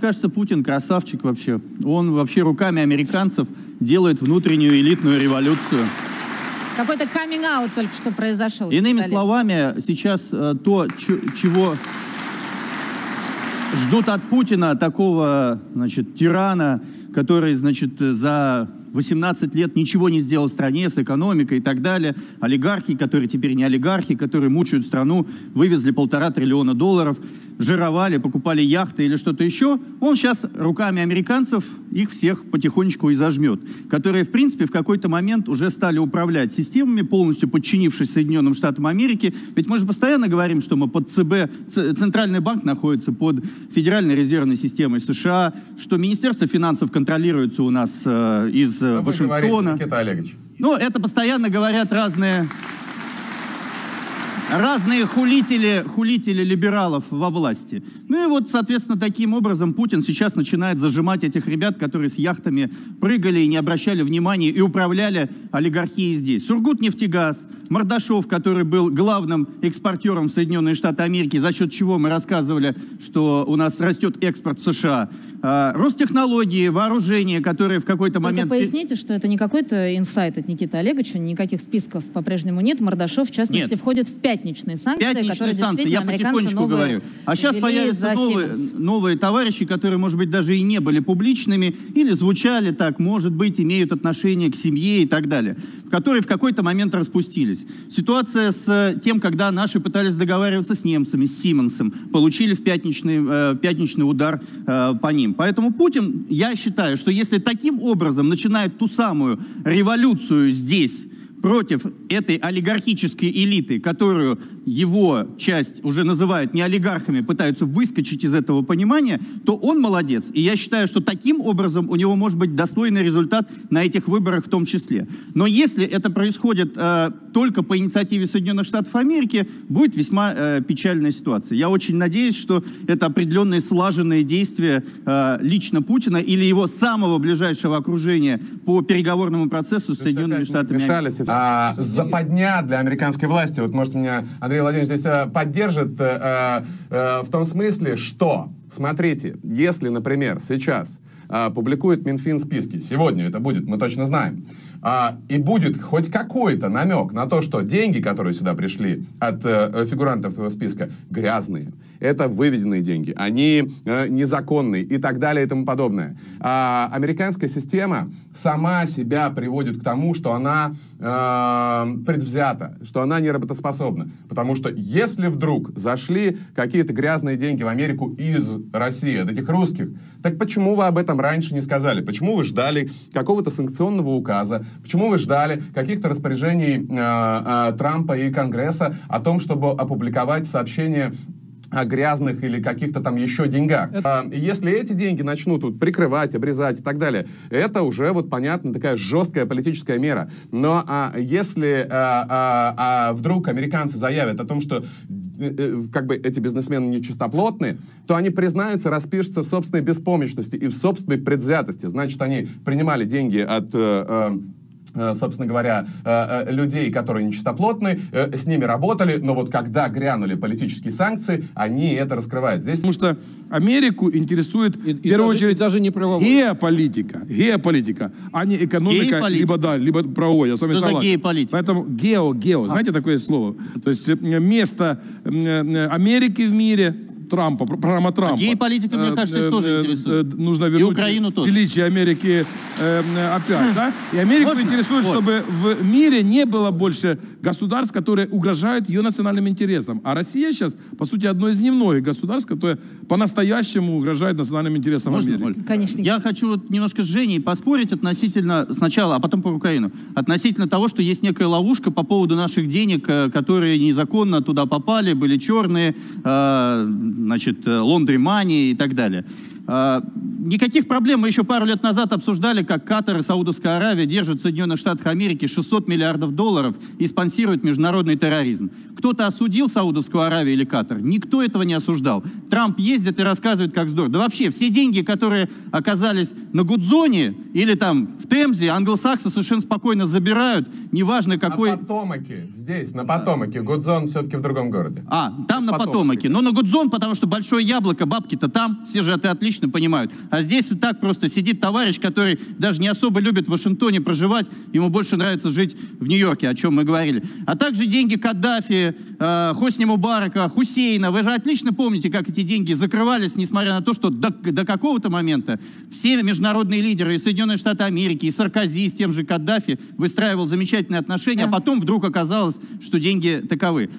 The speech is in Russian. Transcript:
Кажется, Путин красавчик вообще. Он вообще руками американцев делает внутреннюю элитную революцию. Какой-то каминг-аут только что произошел. Иными словами, сейчас то, чего ждут от Путина, такого, значит, тирана, который, значит, за 18 лет ничего не сделал в стране с экономикой и так далее. Олигархи, которые теперь не олигархи, которые мучают страну, вывезли $1,5 триллиона, жировали, покупали яхты или что-то еще. Он сейчас руками американцев их всех потихонечку и зажмет. Которые, в принципе, в какой-то момент уже стали управлять системами, полностью подчинившись Соединенным Штатам Америки. Ведь мы же постоянно говорим, что мы под ЦБ, Центральный банк находится под Федеральной резервной системой США, что Министерство финансов контролируется у нас из Вашингтона. Никита Олегович. Ну, это постоянно говорят разные хулители либералов во власти. Ну и вот, соответственно, таким образом Путин сейчас начинает зажимать этих ребят, которые с яхтами прыгали и не обращали внимания и управляли олигархией здесь. Сургутнефтегаз, Мордашов, который был главным экспортером в Соединенные Штаты Америки, за счет чего мы рассказывали, что у нас растет экспорт в США. Ростехнологии, вооружение, которые в какой-то момент... Только поясните, что это не какой-то инсайт от Никиты Олеговича, никаких списков по-прежнему нет. Мордашов, в частности, входит в пятничные санкции, которые санкции, я потихонечку говорю. А сейчас появятся новые товарищи, которые, может быть, даже и не были публичными, или звучали так, может быть, имеют отношение к семье и так далее, которые в какой-то момент распустились. Ситуация с тем, когда наши пытались договариваться с немцами, с Сименсом, получили в пятничный удар по ним. Поэтому Путин, я считаю, что если таким образом начинает ту самую революцию здесь, против этой олигархической элиты, которую его часть уже называют не олигархами, пытаются выскочить из этого понимания, то он молодец. И я считаю, что таким образом у него может быть достойный результат на этих выборах в том числе. Но если это происходит только по инициативе Соединенных Штатов Америки, будет весьма печальная ситуация. Я очень надеюсь, что это определенные слаженные действия лично Путина или его самого ближайшего окружения по переговорному процессу с Соединенными Штатами Америки. Западня для американской власти. Вот, может, меня Андрей Владимирович здесь поддержит в том смысле, что, смотрите, если, например, сейчас публикует Минфин списки, сегодня это будет, мы точно знаем, и будет хоть какой-то намек на то, что деньги, которые сюда пришли от фигурантов этого списка, грязные, это выведенные деньги, они незаконные и так далее и тому подобное. Американская система сама себя приводит к тому, что она предвзята, что она не работоспособна. Потому что если вдруг зашли какие-то грязные деньги в Америку из России, от этих русских, так почему вы об этом раньше не сказали? Почему вы ждали какого-то санкционного указа? Почему вы ждали каких-то распоряжений Трампа и Конгресса о том, чтобы опубликовать сообщение о грязных или каких-то там еще деньгах? Если эти деньги начнут вот прикрывать, обрезать и так далее, это уже вот понятно такая жесткая политическая мера. Но если вдруг американцы заявят о том, что как бы эти бизнесмены нечистоплотные, то они признаются, распишутся в собственной беспомощности и в собственной предвзятости. Значит, они принимали деньги от собственно говоря, людей, которые нечистоплотны, с ними работали, но вот когда грянули политические санкции, они это раскрывают. Здесь... Потому что Америку интересует, в первую очередь, даже не правовой. Геополитика, а не экономика, либо правовой. Я с вами согласен. Геополитика. Поэтому знаете такое слово? То есть место Америки в мире, Трампа, программа Трампа. Гей-политика, мне кажется, тоже интересует. Нужно вернуть и Украину тоже. Величие Америки опять. Да? И Америку интересует, чтобы в мире не было больше государств, которые угрожают ее национальным интересам. А Россия сейчас, по сути, одно из немногих государств, которое по-настоящему угрожает национальным интересам Америки. Конечно. Я хочу немножко с Женей поспорить относительно, сначала, а потом по Украину, относительно того, что есть некая ловушка по поводу наших денег, которые незаконно туда попали, были черные, значит, laundry money и так далее. никаких проблем. Мы еще пару лет назад обсуждали, как Катар и Саудовская Аравия держат в Соединенных Штатах Америки 600 миллиардов долларов и спонсируют международный терроризм. Кто-то осудил Саудовскую Аравию или Катар? Никто этого не осуждал. Трамп ездит и рассказывает, как здорово. Да вообще, все деньги, которые оказались на Гудзоне или там в Темзе, англосаксы совершенно спокойно забирают, неважно какой... На Потомаке, здесь, на Потомаке. Гудзон все-таки в другом городе. Там на Потомаке. Но на Гудзон, потому что большое яблоко, бабки-то там, все же это отлично понимают. А здесь так просто сидит товарищ, который даже не особо любит в Вашингтоне проживать, ему больше нравится жить в Нью-Йорке, о чем мы говорили. А также деньги Каддафи, Хосни Мубарака, Хусейна. Вы же отлично помните, как эти деньги закрывались, несмотря на то, что до какого-то момента все международные лидеры, и Соединенные Штаты Америки, и Саркози с тем же Каддафи выстраивал замечательные отношения, а потом вдруг оказалось, что деньги таковы.